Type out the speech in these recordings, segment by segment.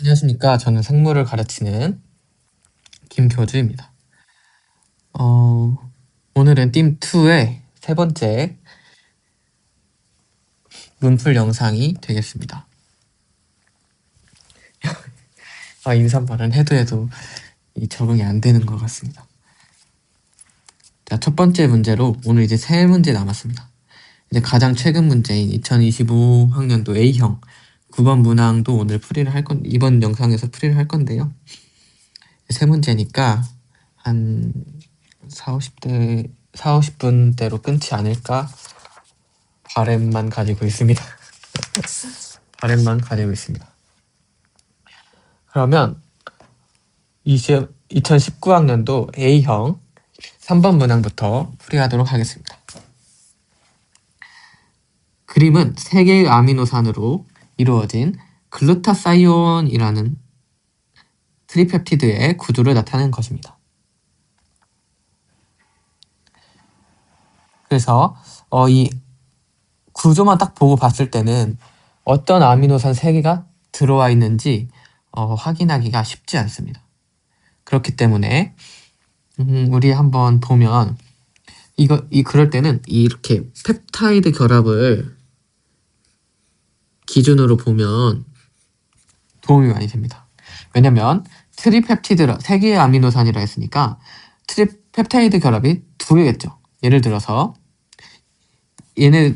안녕하십니까. 저는 생물을 가르치는 김교주입니다. 오늘은 팀2의 세 번째 문풀 영상이 되겠습니다. 인사말은 해도 이 적응이 안 되는 것 같습니다. 자, 첫 번째 문제로 오늘 이제 세 문제 남았습니다. 이제 가장 최근 문제인 2025학년도 A형 9번 문항도 오늘 이번 영상에서 풀이를 할 건데요. 세 문제니까 한 50분대로 끊지 않을까 바램만 가지고 있습니다. 바램만 가지고 있습니다. 그러면 2019학년도 A형 3번 문항부터 풀이하도록 하겠습니다. 그림은 3개의 아미노산으로 이루어진 글루타사이온이라는 트리펩티드의 구조를 나타내는 것입니다. 그래서 이 구조만 딱 보고 봤을 때는 어떤 아미노산 3개가 들어와 있는지 확인하기가 쉽지 않습니다. 그렇기 때문에 우리 한번 보면 그럴 때는 이렇게 펩타이드 결합을 기준으로 보면 도움이 많이 됩니다. 왜냐면 트리펩티드 3개의 아미노산이라 했으니까 펩타이드 결합이 2개겠죠. 예를 들어서 얘네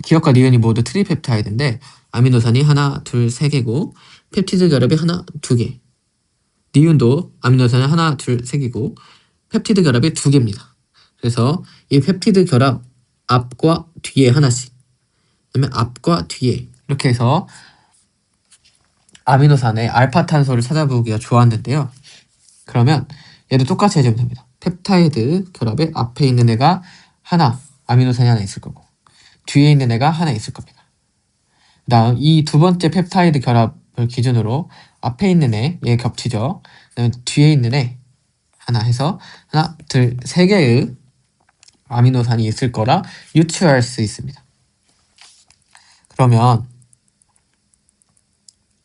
기억과 니은이 모두 트리펩타이드인데 아미노산이 하나, 둘, 3개고 펩티드 결합이 하나, 2개. 니은도 아미노산이 하나, 둘, 3개고 펩티드 결합이 2개입니다. 그래서 이 펩티드 결합 앞과 뒤에 하나씩, 그다음에 앞과 뒤에 이렇게 해서 아미노산의 알파 탄소를 찾아보기가 좋았는데요. 그러면 얘도 똑같이 해주면 됩니다. 펩타이드 결합의 앞에 있는 애가 하나, 아미노산이 하나 있을 거고 뒤에 있는 애가 하나 있을 겁니다. 그 다음 이 두 번째 펩타이드 결합을 기준으로 앞에 있는 얘 겹치죠. 그다음에 뒤에 있는 애 하나 해서 하나, 둘, 3개의 아미노산이 있을 거라 유추할 수 있습니다. 그러면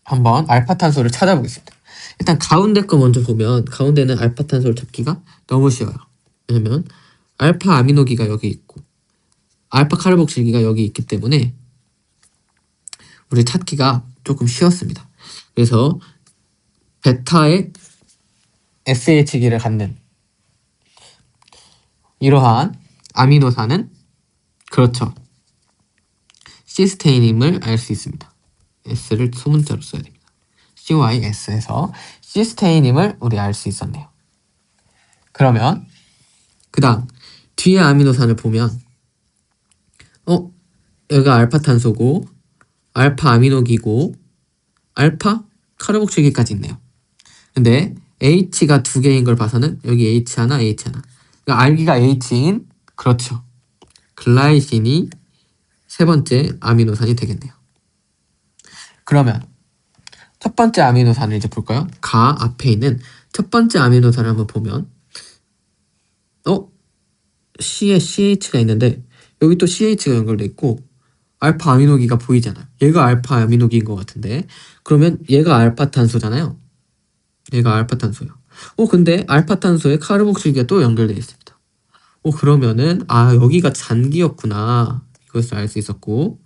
한번 알파탄소를 찾아보겠습니다. 일단 가운데 거 먼저 보면 가운데는 알파탄소를 찾기가 너무 쉬워요. 왜냐면 알파 아미노기가 여기 있고 알파 카르복실기가 여기 있기 때문에 우리 찾기가 조금 쉬웠습니다. 그래서 베타의 SH기를 갖는 이러한 아미노산은 그렇죠. 시스테인임을 알 수 있습니다. S를 소문자로 써야 됩니다. CYS에서 시스테인임을 우리 알 수 있었네요. 그러면 그 다음 뒤에 아미노산을 보면 여기가 알파탄소고 알파 아미노기고 알파 카르복실기까지 있네요. 근데 H가 2개인 걸 봐서는 여기 H 하나, H 하나. 그러니까 알기가 H인 그렇죠. 글라이신이 세 번째 아미노산이 되겠네요. 그러면 첫 번째 아미노산을 이제 볼까요? 가 앞에 있는 첫 번째 아미노산을 한번 보면 C에 CH가 있는데 여기 또 CH가 연결돼 있고 알파 아미노기가 보이잖아요. 얘가 알파 아미노기인 것 같은데 그러면 얘가 알파탄소잖아요. 얘가 알파탄소예요. 근데 알파탄소에 카르복실기가 또 연결되어 있습니다. 그러면은 여기가 잔기였구나. 이것을 알 수 있었고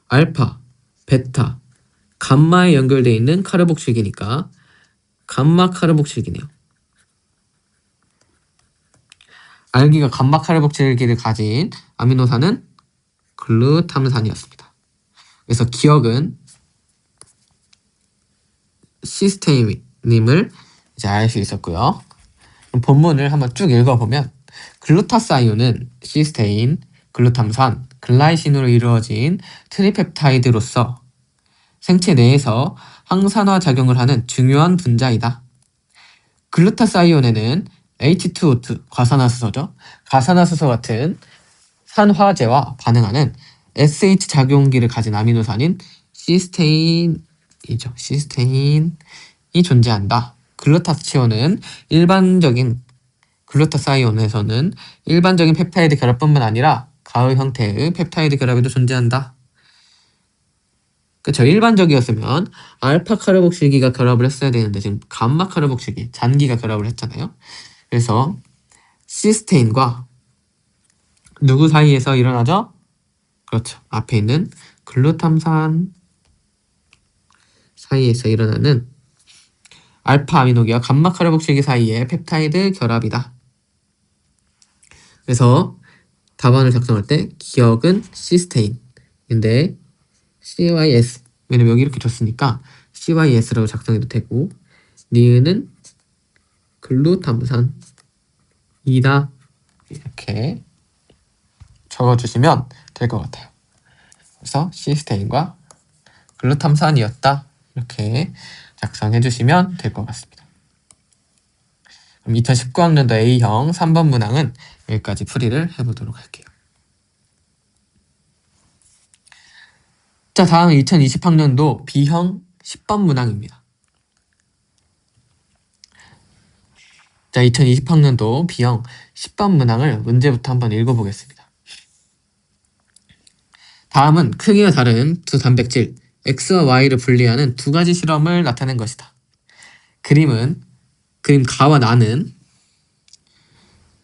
알파, 베타, 감마에 연결되어 있는 카르복실기니까 감마 카르복실기네요. 알기가 감마 카르복실기를 가진 아미노산은 글루탐산이었습니다. 그래서 기억은 시스테인임을 이제 알 수 있었고요. 그럼 본문을 한번 쭉 읽어보면 글루타사이온은 시스테인, 글루탐산, 글라이신으로 이루어진 트리펩타이드로서 생체 내에서 항산화 작용을 하는 중요한 분자이다. 글루타사이온에는 H2O2, 과산화수소죠. 과산화수소 같은 산화제와 반응하는 SH 작용기를 가진 아미노산인 시스테인이 존재한다. 글루타사이온에서는 일반적인 펩타이드 결합뿐만 아니라 가의 형태의 펩타이드 결합에도 존재한다. 그쵸. 일반적이었으면 알파 카르복실기가 결합을 했어야 되는데 지금 감마 카르복실기, 잔기가 결합을 했잖아요. 그래서 시스테인과 누구 사이에서 일어나죠? 그렇죠. 앞에 있는 글루탐산 사이에서 일어나는 알파 아미노기와 감마 카르복실기 사이의 펩타이드 결합이다. 그래서 답안을 작성할 때 기억은 시스테인인데 CYS, 왜냐면 여기 이렇게 줬으니까 CYS라고 작성해도 되고, 니은은 글루탐산이다, 이렇게 적어주시면 될 것 같아요. 그래서 시스테인과 글루탐산이었다, 이렇게 작성해 주시면 될 것 같습니다. 그럼 2019학년도 A형 3번 문항은 여기까지 풀이를 해보도록 할게요. 자, 다음은 2020학년도 B형 10번 문항입니다. 자, 2020학년도 B형 10번 문항을 문제부터 한번 읽어보겠습니다. 다음은 크기가 다른 두 단백질 X와 Y를 분리하는 두 가지 실험을 나타낸 것이다. 그림 가와 나는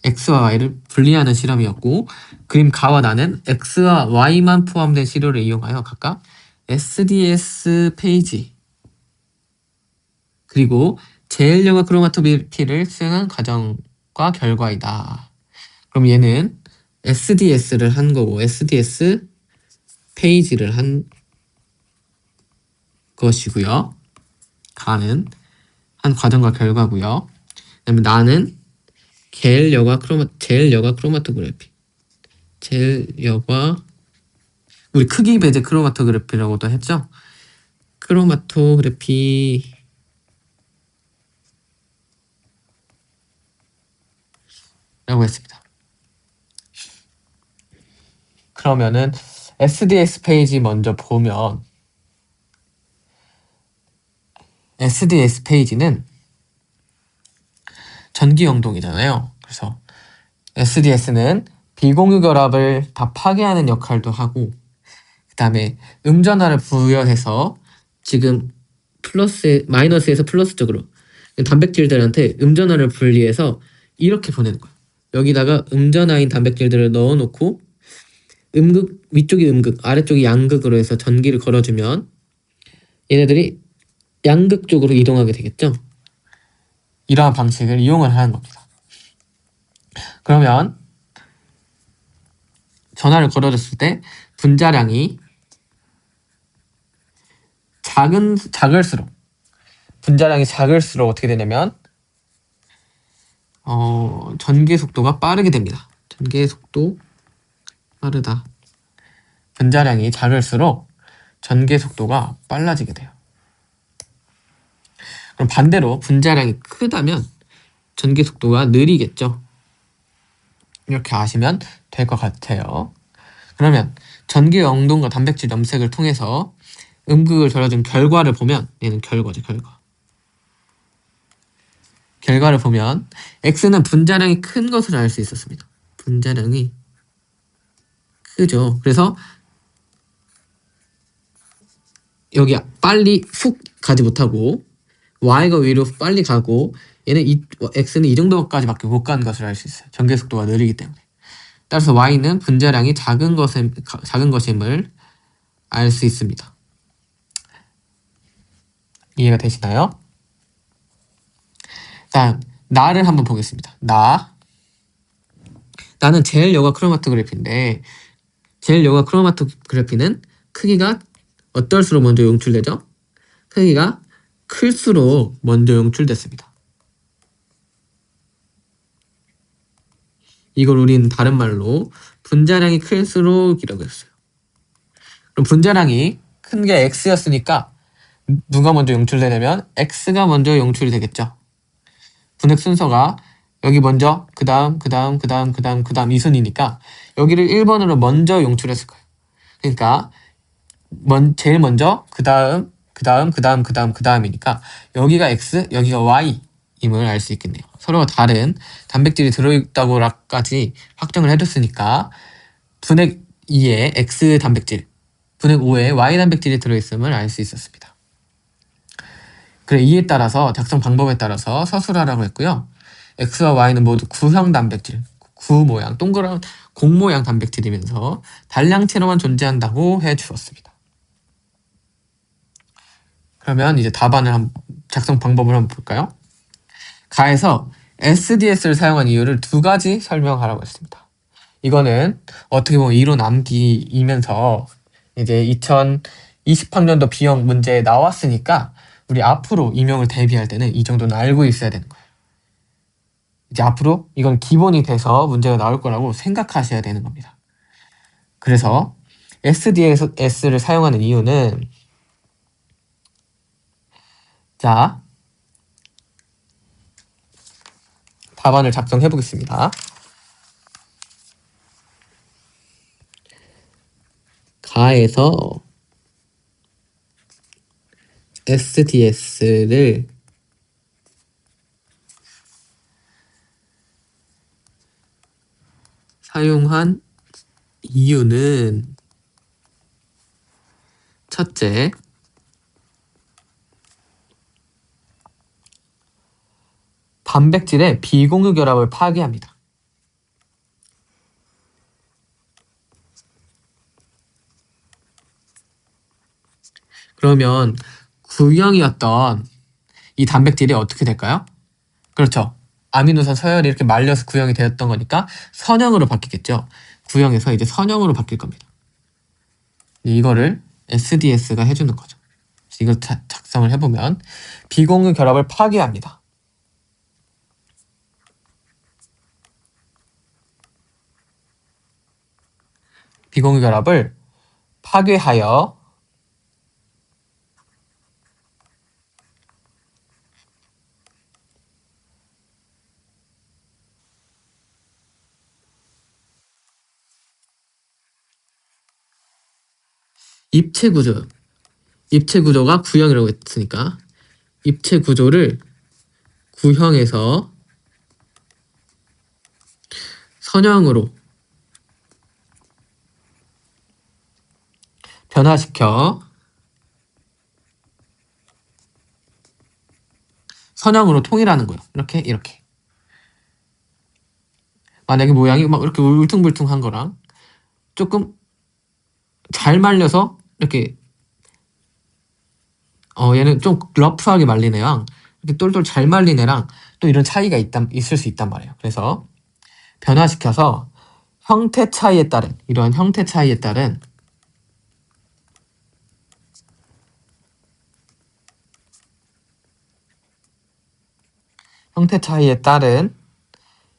X와 Y를 분리하는 실험이었고, 그림 가와 나는 X와 Y만 포함된 시료를 이용하여 각각 SDS 페이지 그리고 제일력과 크로마토그래피를 수행한 과정과 결과이다. 그럼 얘는 SDS를 한 거고, SDS 페이지를 한 것이고요. 가는 한 과정과 결과고요. 그다음에 나는 제일력과 크로마토그래피, 제일력과 우리 크기 배제 크로마토그래피라고도 했죠. 크로마토그래피 라고 했습니다. 그러면은 SDS 페이지 먼저 보면, SDS 페이지는 전기 영동이잖아요. 그래서 SDS는 비공유 결합을 다 파괴하는 역할도 하고, 그 다음에 음전하를 부여해서 지금 마이너스에서 플러스 쪽으로 단백질들한테 음전하를 분리해서 이렇게 보내는 거예요. 여기다가 음전하인 단백질들을 넣어놓고 위쪽이 음극, 아래쪽이 양극으로 해서 전기를 걸어주면 얘네들이 양극 쪽으로 이동하게 되겠죠. 이러한 방식을 이용을 하는 겁니다. 그러면 전하를 걸어줬을 때 분자량이 작을수록 어떻게 되냐면 전개 속도가 빠르게 됩니다. 전개 속도 빠르다. 분자량이 작을수록 전개 속도가 빨라지게 돼요. 그럼 반대로 분자량이 크다면 전개 속도가 느리겠죠. 이렇게 아시면 될 것 같아요. 그러면 전기 영동과 단백질 염색을 통해서 음극을 절여준 결과를 보면, 얘는 결과죠, 결과. 결과를 보면 X는 분자량이 큰 것을 알 수 있었습니다. 분자량이 크죠. 그래서 여기 빨리 훅 가지 못하고 Y가 위로 빨리 가고, 얘는 X는 이 정도까지밖에 못 가는 것을 알 수 있어요. 전개 속도가 느리기 때문에. 따라서 Y는 분자량이 작은 것임을 알 수 있습니다. 이해가 되시나요? 다음 나를 한번 보겠습니다. 나는 제일여과 크로마토그래피인데, 제일여과 크로마토그래피는 크기가 어떨수록 먼저 용출되죠? 크기가 클수록 먼저 용출됐습니다. 이걸 우린 다른 말로 분자량이 클수록이라고 했어요. 그럼 분자량이 큰 게 X였으니까 누가 먼저 용출되냐면 X가 먼저 용출이 되겠죠. 분해 순서가 여기 먼저 그 다음 이 순이니까 여기를 1번으로 먼저 용출했을 거예요. 그러니까 제일 먼저 그 다음이니까 여기가 X, 여기가 Y임을 알 수 있겠네요. 서로가 다른 단백질이 들어있다고까지 확정을 해줬으니까 분해 2에 X 단백질, 분해 5에 Y 단백질이 들어있음을 알 수 있었습니다. 그래, 이에 따라서 작성 방법에 따라서 서술하라고 했고요. X와 Y는 모두 구형 단백질, 구 모양, 동그란 공 모양 단백질이면서 단량체로만 존재한다고 해주었습니다. 그러면 이제 답안을 작성 방법을 한번 볼까요? 가에서 SDS를 사용한 이유를 두 가지 설명하라고 했습니다. 이거는 어떻게 보면 이론 암기이면서 이제 2020학년도 B형 문제에 나왔으니까 우리 앞으로 임용을 대비할 때는 이 정도는 알고 있어야 되는 거예요. 이제 앞으로 이건 기본이 돼서 문제가 나올 거라고 생각하셔야 되는 겁니다. 그래서 SDS를 사용하는 이유는 자, 답안을 작성해 보겠습니다. 가에서 SDS를 사용한 이유는 첫째, 단백질의 비공유 결합을 파괴합니다. 그러면 구형이었던 이 단백질이 어떻게 될까요? 그렇죠. 아미노산 서열이 이렇게 말려서 구형이 되었던 거니까 선형으로 바뀌겠죠. 구형에서 이제 선형으로 바뀔 겁니다. 이거를 SDS가 해주는 거죠. 이걸 작성을 해보면 비공유 결합을 파괴합니다. 비공유 결합을 파괴하여 입체 구조가 구형이라고 했으니까 입체 구조를 구형에서 선형으로 변화시켜 선형으로 통일하는 거예요. 이렇게. 만약에 모양이 막 이렇게 울퉁불퉁한 거랑 조금 잘 말려서 이렇게 얘는 좀 러프하게 말린 애랑 이렇게 똘똘 잘 말린 애랑 또 이런 차이가 있을 수 있단 말이에요. 그래서 변화시켜서 형태 차이에 따른 이러한 형태 차이에 따른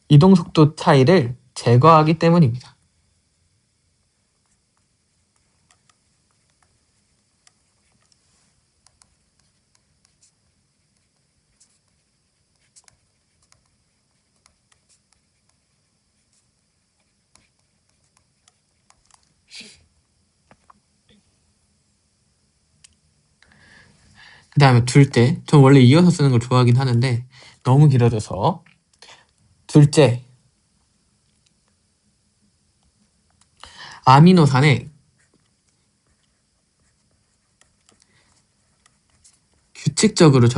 이동속도 차이를 제거하기 때문입니다. 그 다음에 둘째, 전 원래 이어서 쓰는 걸 좋아하긴 하는데 너무 길어져서 둘째, 아미노산에 규칙적으로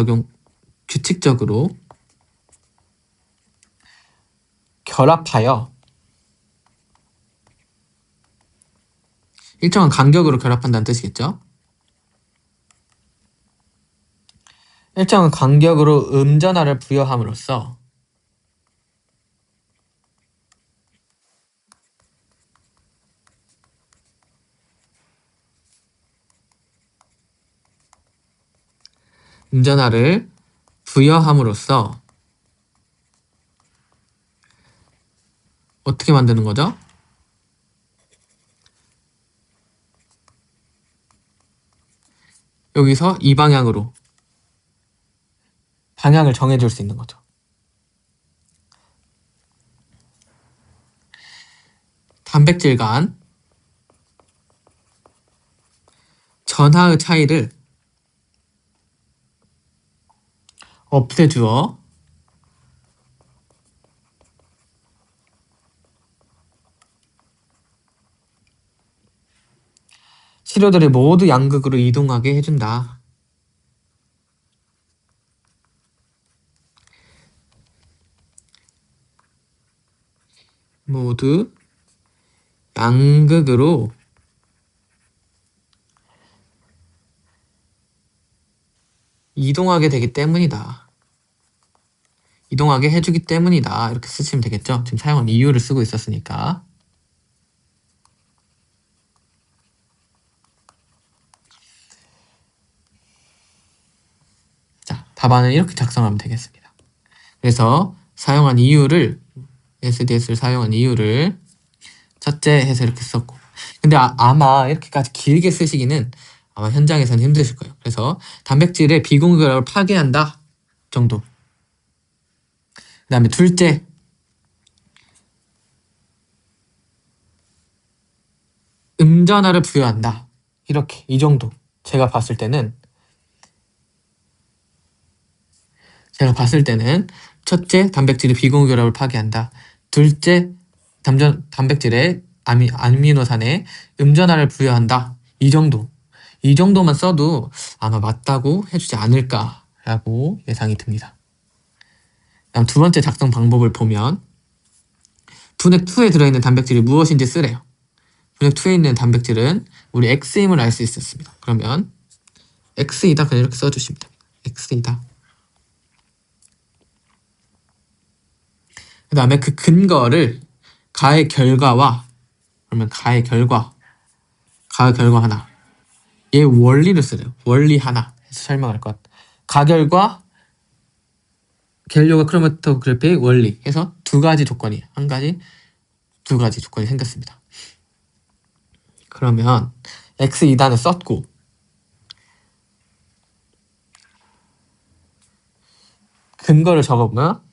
결합하여 일정한 간격으로 결합한다는 뜻이겠죠? 일정한 간격으로 음전하를 부여함으로써 음전하를 부여함으로써 어떻게 만드는 거죠? 여기서 이 방향으로 방향을 정해줄 수 있는 거죠. 단백질 간 전하의 차이를 없애주어 치료들을 모두 양극으로 이동하게 해준다. 모두 양극으로 이동하게 되기 때문이다. 이동하게 해주기 때문이다. 이렇게 쓰시면 되겠죠? 지금 사용한 이유를 쓰고 있었으니까. 자, 답안은 이렇게 작성하면 되겠습니다. 그래서 사용한 이유를 SDS를 사용한 이유를 첫째 해서 이렇게 썼고, 근데 아마 이렇게까지 길게 쓰시기는 아마 현장에서는 힘드실 거예요. 그래서 단백질의 비공유결합을 파괴한다 정도. 그 다음에 둘째, 음전화를 부여한다. 이렇게 이 정도. 제가 봤을 때는 첫째, 단백질의 비공유결합을 파괴한다. 둘째, 단백질의 아미노산에 음전화를 부여한다. 이 정도. 이 정도만 써도 아마 맞다고 해주지 않을까라고 예상이 듭니다. 다음 두 번째 작성 방법을 보면 분핵2에 들어있는 단백질이 무엇인지 쓰래요. 분핵2에 있는 단백질은 우리 X임을 알 수 있었습니다. 그러면 X이다 그냥 이렇게 써주시면 됩니다. X이다. 그 다음에 그 근거를 가의 결과와, 그러면 가의 결과 하나, 얘 원리를 쓰래요. 원리 하나 해서 설명할 것. 가결과 겔료가 크로마토그래피 원리 해서 두 가지 조건이, 두 가지 조건이 생겼습니다. 그러면 X2단을 썼고, 근거를 적어보면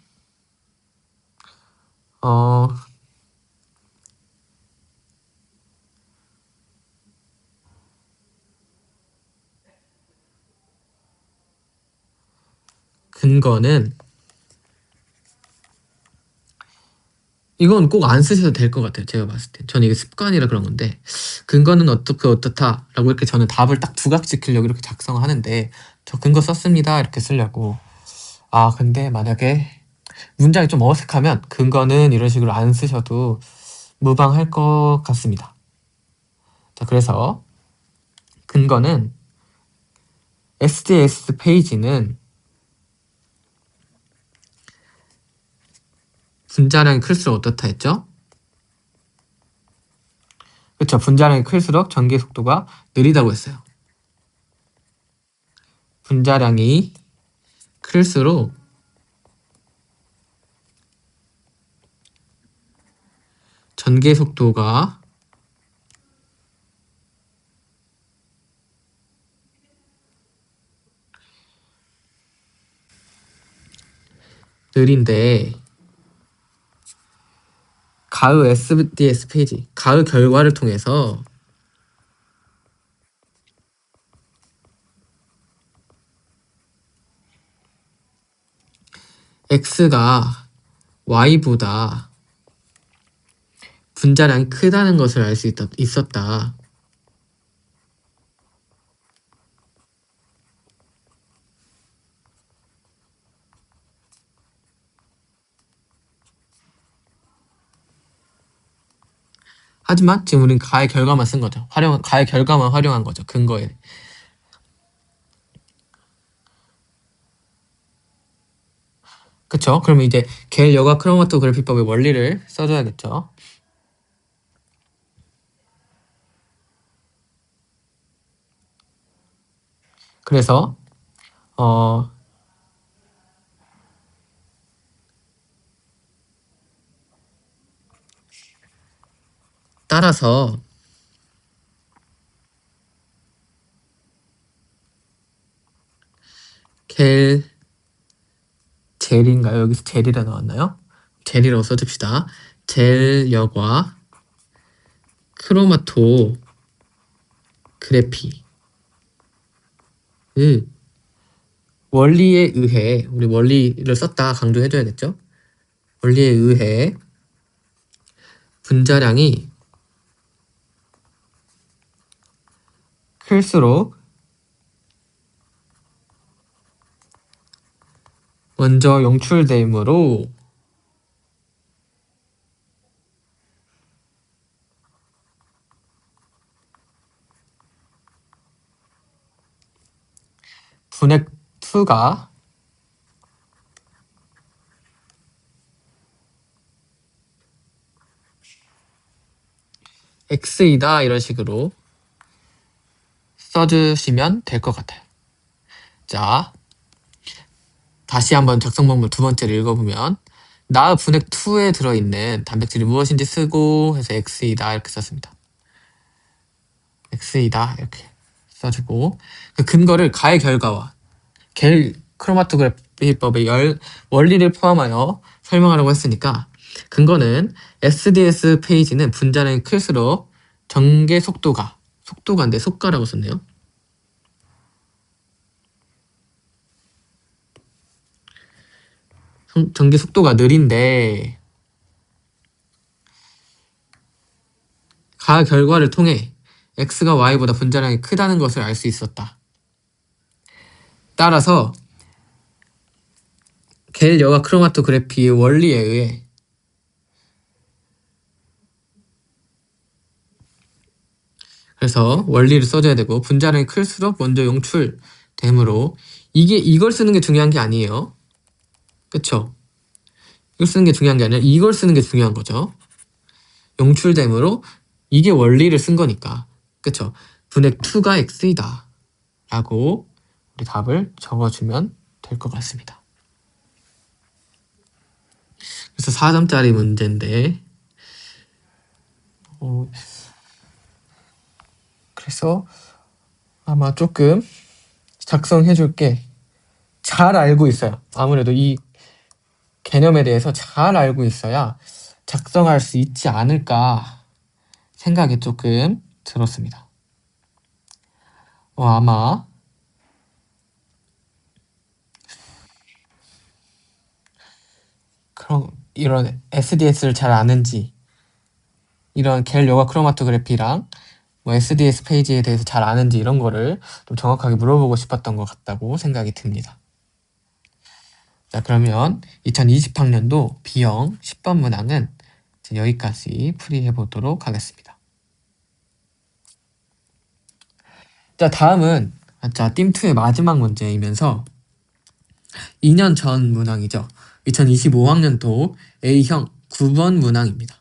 근거는 이건 꼭 안 쓰셔도 될 것 같아요. 제가 봤을 때. 저는 이게 습관이라 그런 건데, 근거는 어떻다 라고 이렇게 저는 답을 딱 두 각씩 지키려고 이렇게 작성하는데, 저 근거 썼습니다 이렇게 쓰려고. 근데 만약에 문장이 좀 어색하면 근거는 이런 식으로 안 쓰셔도 무방할 것 같습니다. 자, 그래서 근거는 SDS 페이지는 분자량이 클수록 어떻다 했죠? 그렇죠. 분자량이 클수록 전개 속도가 느리다고 했어요. 분자량이 클수록 전개 속도가 느린데, 가의 SDS 페이지, 가의 결과를 통해서 X가 Y보다 분자량이 크다는 것을 알 수 있었다. 하지만 지금 우린 가의 결과만 쓴 거죠. 가의 결과만 활용한 거죠. 근거에. 그쵸? 그러면 이제 겔 여과 크로마토그래피법의 원리를 써줘야겠죠. 그래서 따라서 겔 젤인가요? 여기서 젤이라 나왔나요? 젤이라고 써줍시다. 젤 여과 크로마토 그래피 원리에 의해, 우리 원리를 썼다 강조해줘야겠죠? 원리에 의해 분자량이 클수록 먼저 용출되므로 분액 2가 x이다 이런 식으로 써주시면 될 것 같아요. 자, 다시 한번 작성 방법 두 번째를 읽어보면 나 분액 2에 들어있는 단백질이 무엇인지 쓰고 해서 x이다 이렇게 썼습니다. x이다 이렇게 써주고 그 근거를 가의 결과와 겔 크로마토그래피법의 원리를 포함하여 설명하라고 했으니까 근거는 SDS 페이지는 분자량이 클수록 전개 속도가인데 속가라고 썼네요. 전개 속도가 느린데 가 결과를 통해 x가 y보다 분자량이 크다는 것을 알 수 있었다. 따라서 겔 여과 크로마토그래피의 원리에 의해 그래서 원리를 써줘야 되고 분자량이 클수록 먼저 용출되므로 이걸 쓰는 게 중요한 게 아니에요. 그쵸? 이걸 쓰는 게 중요한 게 아니라 이걸 쓰는 게 중요한 거죠. 용출되므로 이게 원리를 쓴 거니까. 그쵸? 분액 2가 x이다 라고 우리 답을 적어주면 될 것 같습니다. 그래서 4점짜리 문제인데 그래서 아마 조금 작성해 줄게 잘 알고 있어요. 아무래도 이 개념에 대해서 잘 알고 있어야 작성할 수 있지 않을까 생각이 조금 들었습니다. 아마 그럼 이런 SDS를 잘 아는지 이런 겔 여과 크로마토그래피랑 뭐 SDS 페이지에 대해서 잘 아는지 이런 거를 좀 정확하게 물어보고 싶었던 것 같다고 생각이 듭니다. 자, 그러면 2020학년도 B형 10번 문항은 여기까지 풀이해 보도록 하겠습니다. 자, 다음은 띵2의 마지막 문제이면서 2년 전 문항이죠. 2025학년도 A형 9번 문항입니다.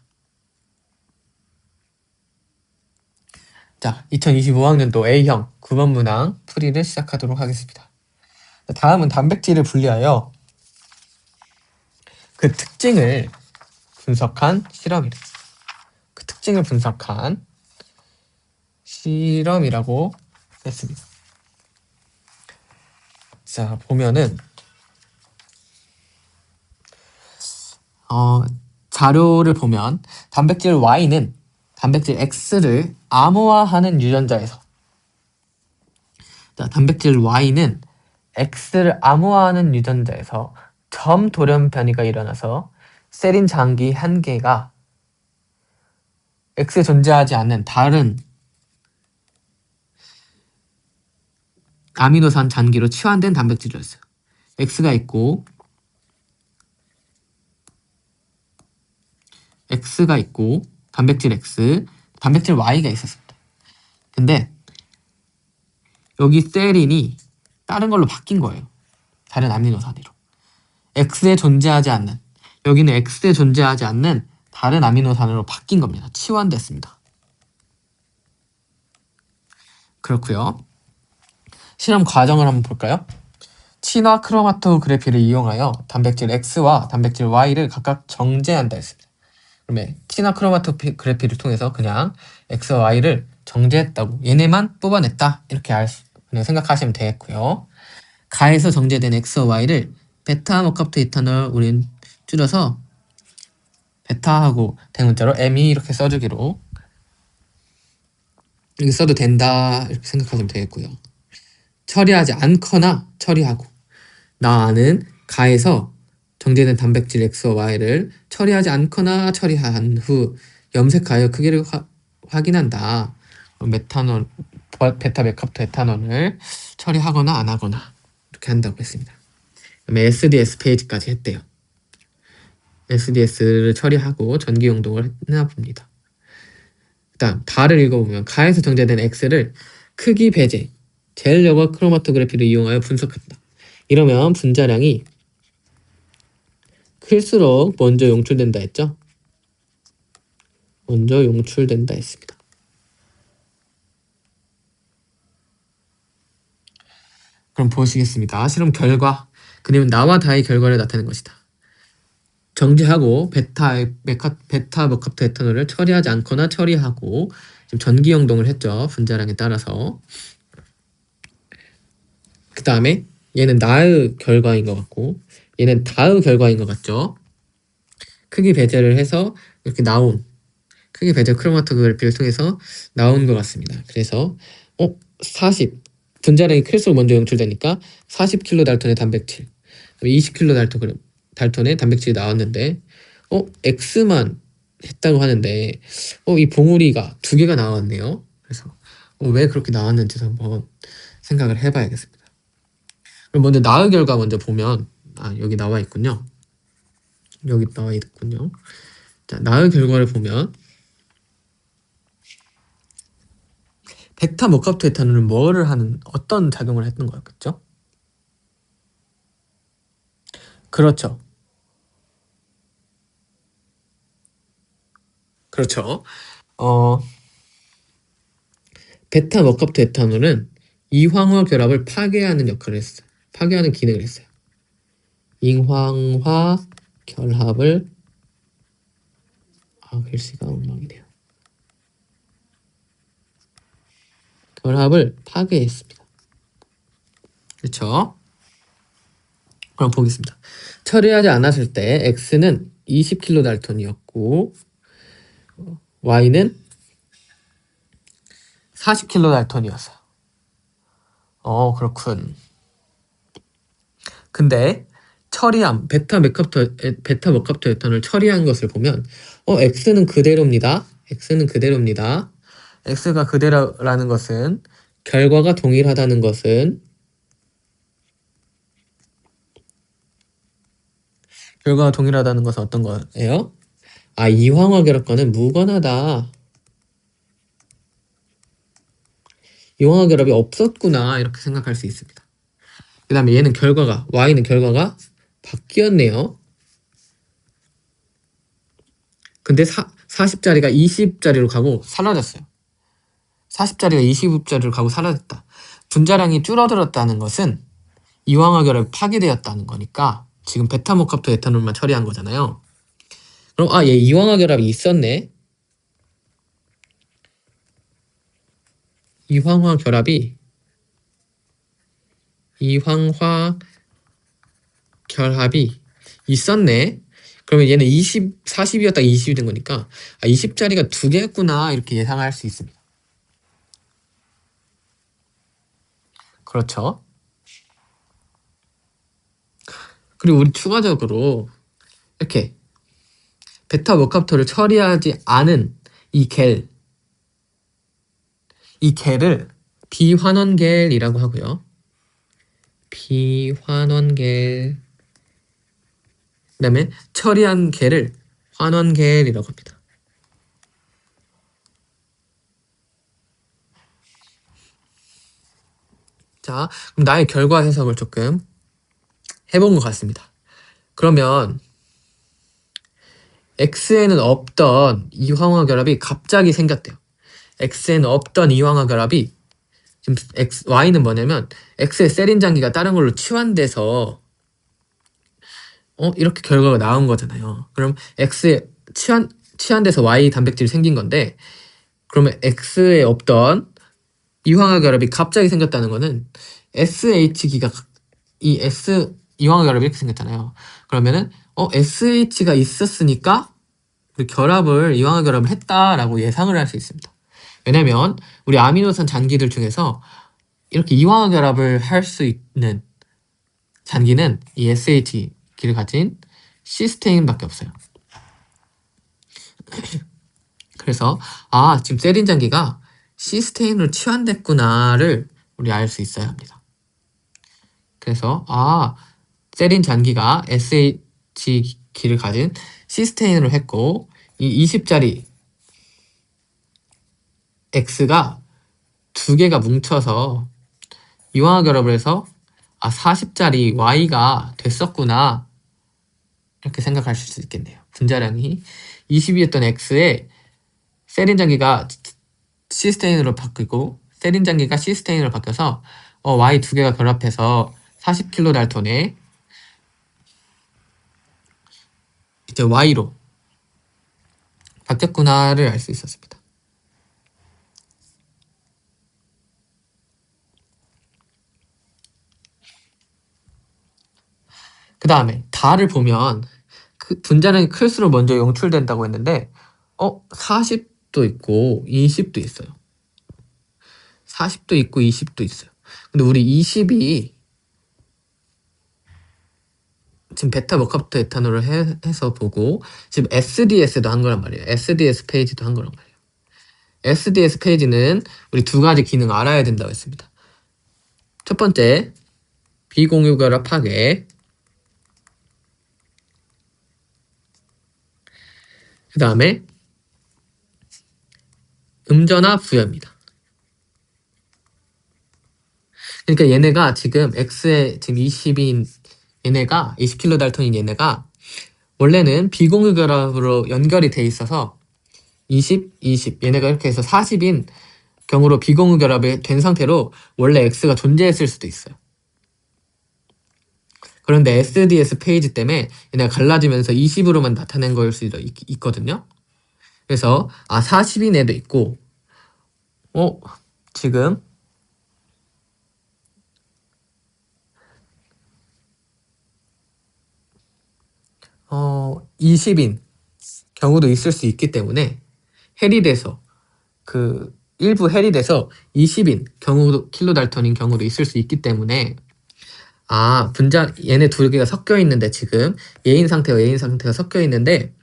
자, 2025학년도 A형 9번 문항 풀이를 시작하도록 하겠습니다. 자, 다음은 단백질을 분리하여 그 특징을 분석한 실험이래. 그 특징을 분석한 실험이라고 했습니다. 자, 보면은 자료를 보면 단백질 Y는 단백질 X를 암호화하는 유전자에서 자, 단백질 Y는 X를 암호화하는 유전자에서 점 돌연 변이가 일어나서 세린 장기 한 개가 X에 존재하지 않는 다른 아미노산 잔기로 치환된 단백질이었어요. X가 있고 단백질 X, 단백질 Y가 있었습니다. 근데 여기 세린이 다른 걸로 바뀐 거예요. 다른 아미노산으로. X에 존재하지 않는 여기는 X에 존재하지 않는 다른 아미노산으로 바뀐 겁니다. 치환됐습니다. 그렇고요. 실험 과정을 한번 볼까요? 친화 크로마토그래피를 이용하여 단백질 X와 단백질 Y를 각각 정제한다 했습니다. 그러면 친화 크로마토그래피를 통해서 그냥 X와 Y를 정제했다고 얘네만 뽑아냈다 이렇게 그냥 생각하시면 되겠고요. 가에서 정제된 X와 Y를 베타 모카프토 이탄올 우린 줄여서 베타하고 대문자로 M이 이렇게 써주기로 이렇게 써도 된다 이렇게 생각하시면 되겠고요. 처리하지 않거나 처리하고 나는 가에서 정제된 단백질 X와 Y를 처리하지 않거나 처리한 후 염색하여 크기를 확인한다. 메탄올 베타 메카프토 에탄올을 처리하거나 안 하거나 이렇게 한다고 했습니다. 그다음에 SDS 페이지까지 했대요. SDS를 처리하고 전기 용동을 했나 봅니다. 그다음 바를 읽어보면 가에서 정제된 X를 크기 배제, 제일력과 크로마토그래피를 이용하여 분석한다. 이러면 분자량이 클수록 먼저 용출된다 했죠? 먼저 용출된다 했습니다. 그럼 보시겠습니다. 실험 결과. 그림은 나와 다의 결과를 나타낸 것이다. 정지하고 베타 메카프토 에탄올을 처리하지 않거나 처리하고 지금 전기 용동을 했죠. 분자량에 따라서. 그 다음에 얘는 나의 결과인 것 같고 얘는 다의 결과인 것 같죠. 크기 배제를 해서 이렇게 나온 크기 배제 크로마토그래피를 통해서 나온 것 같습니다. 그래서 40 분자량이 클수록 먼저 용출되니까 40kg 달톤의 단백질 20kg 달톤의 단백질이 나왔는데 X만 했다고 하는데 이 봉우리가 두 개가 나왔네요. 그래서 왜 그렇게 나왔는지 한번 생각을 해봐야겠습니다. 그럼 먼저 나의 결과 먼저 보면 여기 나와 있군요. 여기 나와 있군요. 자, 나의 결과를 보면 베타 메카프토 에탄올은 뭐를 하는 어떤 작용을 했던 거였겠죠? 그렇죠. 그렇죠. 베타 메카프토 에탄올은 이황화 결합을 파괴하는 역할을 했어요. 파괴하는 기능을 했어요. 이황화 결합을 글씨가 엉망이네요. 결합을 파괴했습니다. 그렇죠? 그럼 보겠습니다. 처리하지 않았을 때 X는 20kg 달톤이었고 Y는 40kg 달톤이었어요. 그렇군. 근데 처리함 베타 메카프토 에탄올 처리한 것을 보면 X는 그대로입니다. X는 그대로입니다. X가 그대로라는 것은 결과가 동일하다는 것은 어떤 거예요? 이황화 결합과는 무관하다. 이황화 결합이 없었구나 이렇게 생각할 수 있습니다. 그 다음에 Y는 결과가 바뀌었네요. 근데 40짜리가 20짜리로 가고 사라졌어요. 40짜리가 20짜리로 가고 사라졌다. 분자량이 줄어들었다는 것은 이황화 결합이 파괴되었다는 거니까 지금 베타 메카프토 에탄올만 처리한 거잖아요. 그럼 얘 이황화 결합이 있었네. 이황화 결합이 있었네. 그러면 얘는 40이었다가 20이 된 거니까 20짜리가 두 개였구나 이렇게 예상할 수 있습니다. 그렇죠. 그리고 우리 추가적으로 이렇게 베타 메카프토를 처리하지 않은 이 겔을 비환원겔이라고 하고요. 비환원겔. 그 다음에 처리한 겔을 환원겔이라고 합니다. 자, 그럼 나의 결과 해석을 조금 해본 것 같습니다. 그러면 X에는 없던 이황화 결합이 갑자기 생겼대요. X에는 없던 이황화 결합이 지금 Y는 뭐냐면 X의 세린 장기가 다른 걸로 치환돼서 이렇게 결과가 나온 거잖아요. 그럼 X에 치환돼서 Y 단백질이 생긴 건데 그러면 X에 없던 이황화 결합이 갑자기 생겼다는 거는 SH기가 이황화 결합이 이렇게 생겼잖아요. 그러면은 SH가 있었으니까 이황화 결합을 했다라고 예상을 할 수 있습니다. 왜냐면 우리 아미노산 잔기들 중에서 이렇게 이황화 결합을 할 수 있는 잔기는 이 SH기를 가진 시스테인밖에 없어요. 그래서 지금 세린 잔기가 시스테인으로 치환됐구나를 우리 알 수 있어야 합니다. 그래서 세린 잔기가 SH기를 가진 시스테인으로 했고 이 20짜리 X가 두 개가 뭉쳐서 이완화 결합을 해서 40짜리 Y가 됐었구나 이렇게 생각하실 수 있겠네요. 분자량이 20이었던 X에 세린 잔기가 시스테인으로 바뀌고 세린 잔기가 시스테인으로 바뀌어서 Y 두 개가 결합해서 40kD에 이제 Y로 바뀌었구나를 알 수 있었습니다. 그 다음에 다를 보면 그 분자량이 클수록 먼저 용출된다고 했는데 40도 있고 20도 있어요. 40도 있고 20도 있어요. 근데 우리 20이 지금 베타 머카프터 에탄올을 해서 보고 지금 SDS도 한 거란 말이에요. SDS 페이지도 한 거란 말이에요. SDS 페이지는 우리 두 가지 기능 알아야 된다고 했습니다. 첫 번째, 비공유 결합 파괴. 그 다음에 음전화 부여입니다. 그러니까 얘네가 지금 X에 지금 20인 얘네가 20kg 달톤인 얘네가 원래는 비공유 결합으로 연결이 돼 있어서 20, 20 얘네가 이렇게 해서 40인 경우로 비공유 결합이 된 상태로 원래 X가 존재했을 수도 있어요. 그런데 SDS 페이지 때문에 얘네가 갈라지면서 20으로만 나타낸 거일 수도 있거든요. 그래서 40인 애도 있고 지금 20인 경우도 있을 수 있기 때문에 해리돼서 일부 해리돼서 20인 경우도 킬로달턴인 경우도 있을 수 있기 때문에 분자 얘네 두 개가 섞여 있는데 지금 얘인 상태와 얘인 상태가 섞여 있는데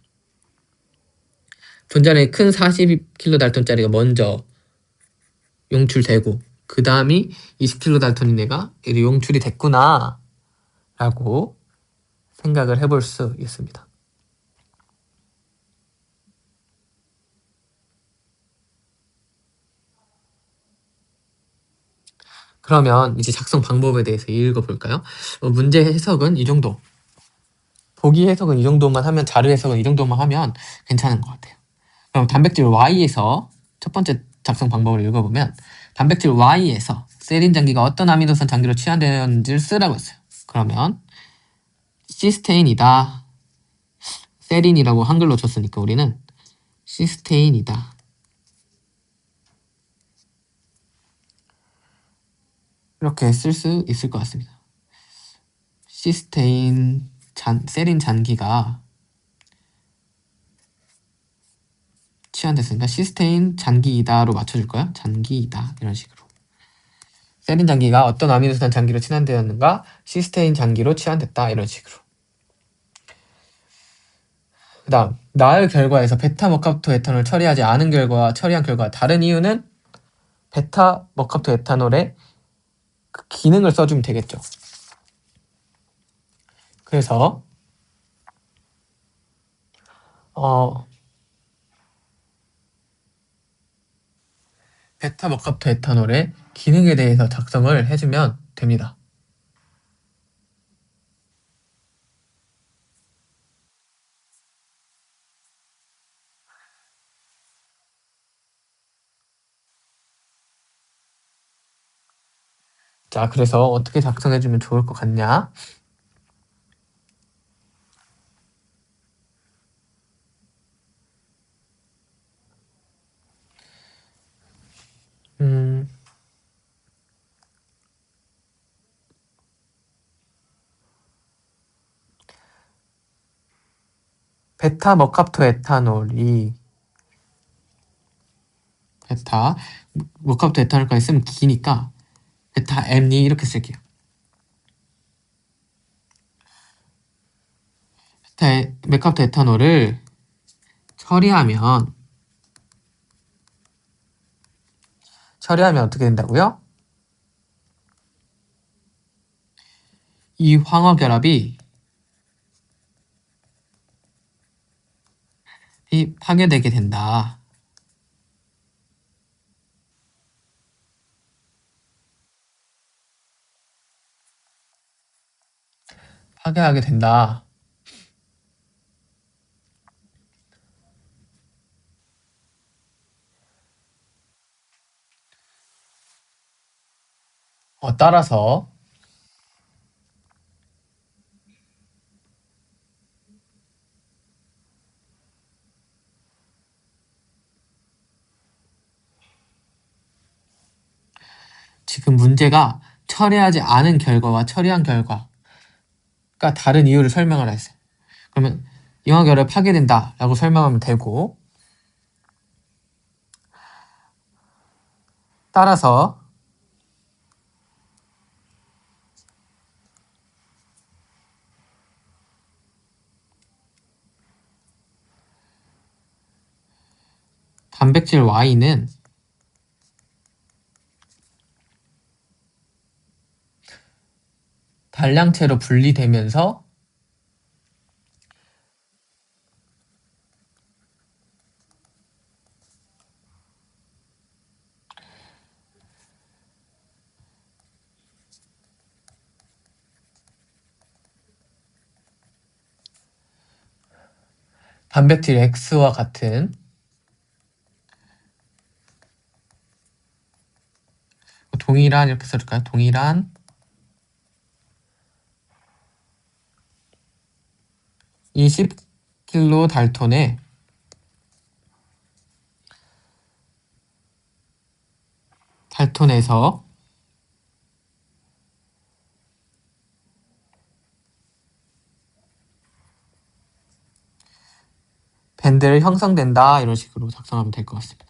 분자량이 큰 40kD짜리가 먼저 용출되고 그 다음이 20kD인 애가 용출이 됐구나 라고 생각을 해볼 수 있습니다. 그러면 이제 작성 방법에 대해서 읽어볼까요? 문제 해석은 이 정도, 보기 해석은 이 정도만 하면, 자료 해석은 이 정도만 하면 괜찮은 것 같아요. 그럼 단백질 Y에서 첫 번째 작성 방법을 읽어보면 단백질 Y에서 세린 장기가 어떤 아미노산 장기로 치환되었는지를 쓰라고 했어요. 그러면 시스테인이다. 세린이라고 한글로 줬으니까 우리는 시스테인이다. 이렇게 쓸 수 있을 것 같습니다. 시스테인 세린 잔기가 치환됐으니까 시스테인 잔기이다로 맞춰줄까요? 잔기이다 이런 식으로. 세린 잔기가 어떤 아미노산 잔기로 치환되었는가? 시스테인 잔기로 치환됐다 이런 식으로. 그 다음 나을 결과에서 베타 머카프토 에탄올 처리하지 않은 결과와 처리한 결과 다른 이유는 베타 머카프토 에탄올의 그 기능을 써주면 되겠죠. 그래서 베타 머카프토 에탄올의 기능에 대해서 작성을 해주면 됩니다. 자, 그래서 어떻게 작성해주면 좋을 것 같냐? 베타 머카프토 에탄올이 베타 머카프토 에탄올까지 쓰면 기니까 베타 M이 이렇게 쓸게요. 베타 머카프토 에탄올을 처리하면 처리하면 어떻게 된다고요? 이 황화 결합이 파괴되게 된다. 파괴하게 된다. 따라서 지금 문제가 처리하지 않은 결과와 처리한 결과가 다른 이유를 설명을 했어요. 그러면 이화결합 파괴된다 라고 설명하면 되고, 따라서 단백질 Y는 단량체로 분리되면서 단백질 X와 같은 동일한, 이렇게 써줄까요? 동일한 20kg 달톤에서 밴드를 형성된다, 이런 식으로 작성하면 될 것 같습니다.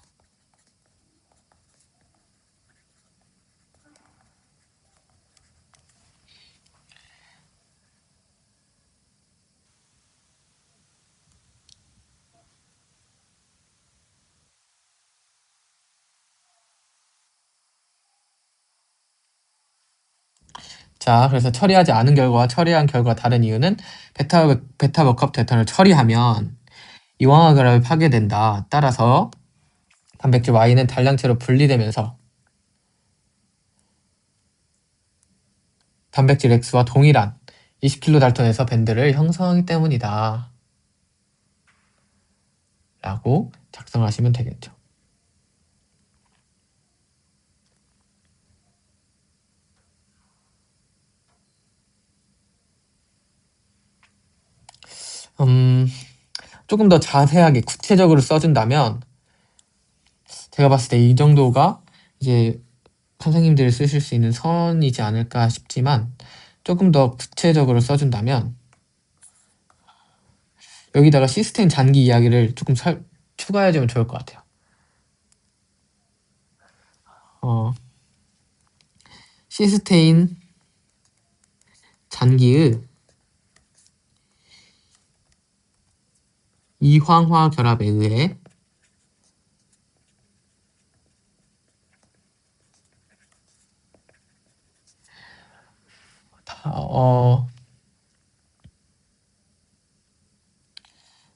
자, 그래서 처리하지 않은 결과와 처리한 결과가 다른 이유는 베타 버컵 대탄을 처리하면 이황화 결합이 파괴된다. 따라서 단백질 Y는 단량체로 분리되면서 단백질 X와 동일한 20kg 달톤에서 밴드를 형성하기 때문이다. 라고 작성하시면 되겠죠. 조금 더 자세하게 구체적으로 써준다면 제가 봤을 때 이 정도가 이제 선생님들이 쓰실 수 있는 선이지 않을까 싶지만, 조금 더 구체적으로 써준다면 여기다가 시스테인 잔기 이야기를 조금 추가해주면 좋을 것 같아요. 시스테인 잔기의 이황화 결합에 의해 어,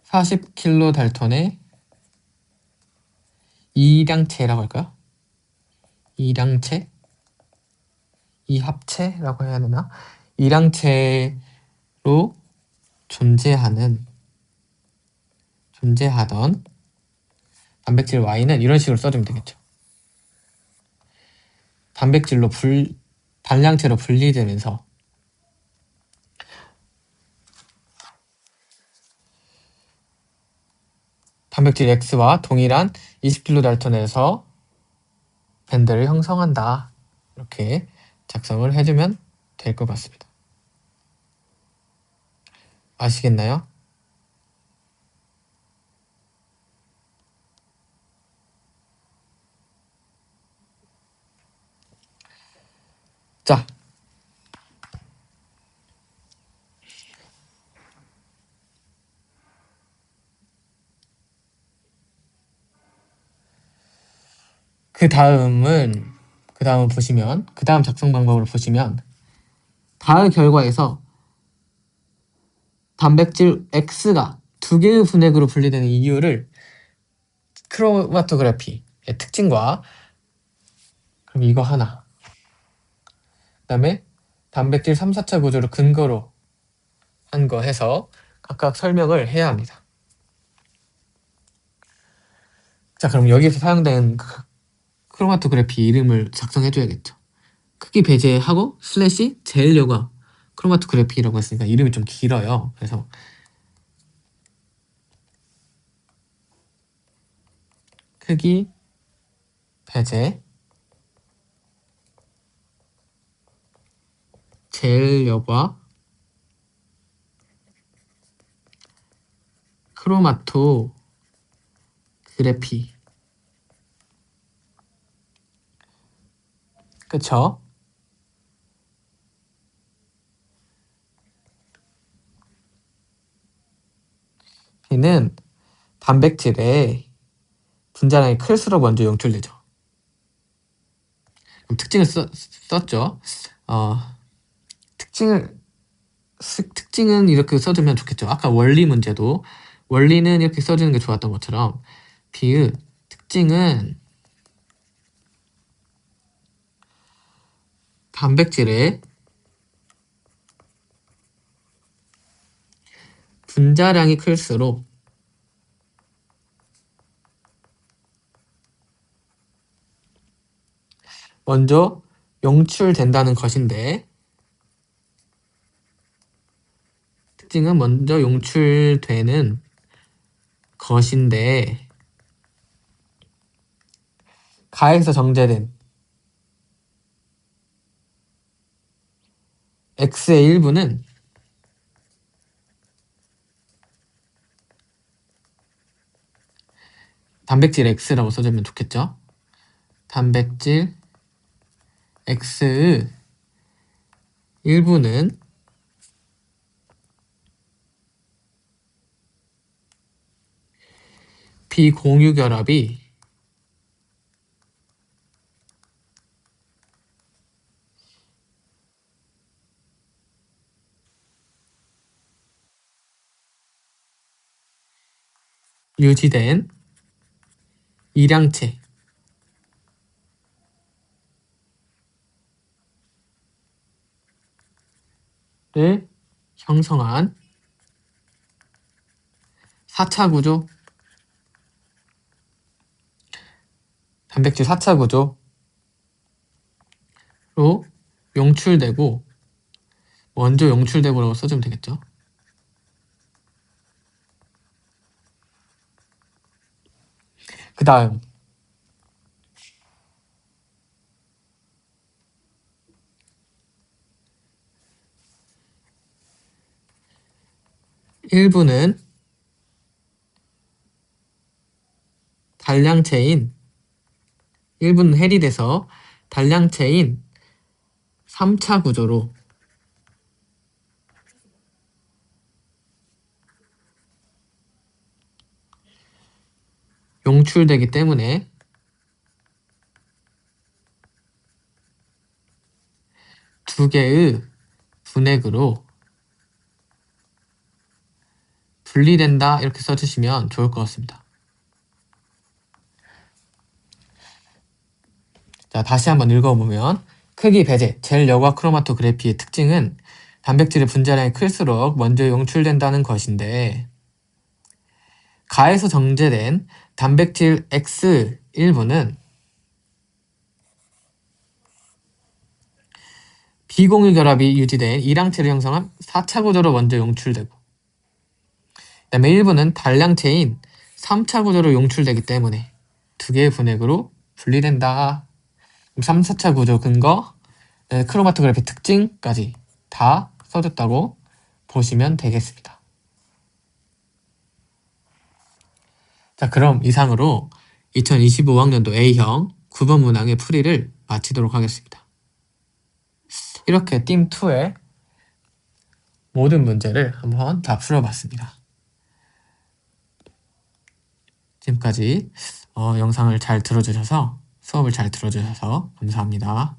40kg 달톤의 이량체라고 할까요? 이량체? 이합체라고 해야 되나? 이량체로 존재하던 단백질 Y는 이런 식으로 써주면 되겠죠. 단량체로 분리되면서 단백질 X와 동일한 20kg 달톤에서 밴드를 형성한다. 이렇게 작성을 해주면 될 것 같습니다. 아시겠나요? 자, 그 다음 보시면, 그 다음 작성 방법을 보시면, 다음 결과에서 단백질 X가 두 개의 분액으로 분리되는 이유를 크로마토그래피의 특징과, 그럼 이거 하나, 그 다음에 단백질 3, 4차 구조를 근거로 한 거 해서 각각 설명을 해야 합니다. 자, 그럼 여기서 사용된 크로마토그래피 이름을 작성해줘야겠죠. 크기 배제하고 슬래시 제일 여과 크로마토그래피라고 했으니까 이름이 좀 길어요. 그래서 크기 배제 제일 여과 크로마토그래피. 그쵸? B는 단백질의 분자량이 클수록 먼저 용출되죠. 그럼 특징을 썼죠. 특징은 이렇게 써주면 좋겠죠. 아까 원리 문제도 원리는 이렇게 써주는 게 좋았던 것처럼 B의 특징은 단백질의 분자량이 클수록 먼저 용출된다는 것인데, 특징은 먼저 용출되는 것인데 가에서 정제된 X의 일부는 단백질 X라고 써주면 좋겠죠. 단백질 X의 일부는 비공유 결합이 유지된 일양체를 형성한 4차 구조, 단백질 4차 구조로 용출되고, 먼저 용출되고라고 써주면 되겠죠. 그 다음 일부는 단량체인, 일부는 해리돼서 단량체인 3차 구조로 용출되기 때문에 두 개의 분액으로 분리된다 이렇게 써주시면 좋을 것 같습니다. 자, 다시 한번 읽어보면 크기 배제, 젤 여과 크로마토그래피의 특징은 단백질의 분자량이 클수록 먼저 용출된다는 것인데, 가에서 정제된 단백질 X 일부는 비공유 결합이 유지된 일양체를 형성한 4차 구조로 먼저 용출되고, 그 다음에 일부는 단량체인 3차 구조로 용출되기 때문에 두 개의 분액으로 분리된다. 3, 4차 구조 근거, 크로마토그래피 특징까지 다 써줬다고 보시면 되겠습니다. 자, 그럼 이상으로 2025학년도 A형 9번 문항의 풀이를 마치도록 하겠습니다. 이렇게 팀2의 모든 문제를 한번 다 풀어봤습니다. 지금까지 영상을 잘 들어주셔서 수업을 잘 들어주셔서 감사합니다.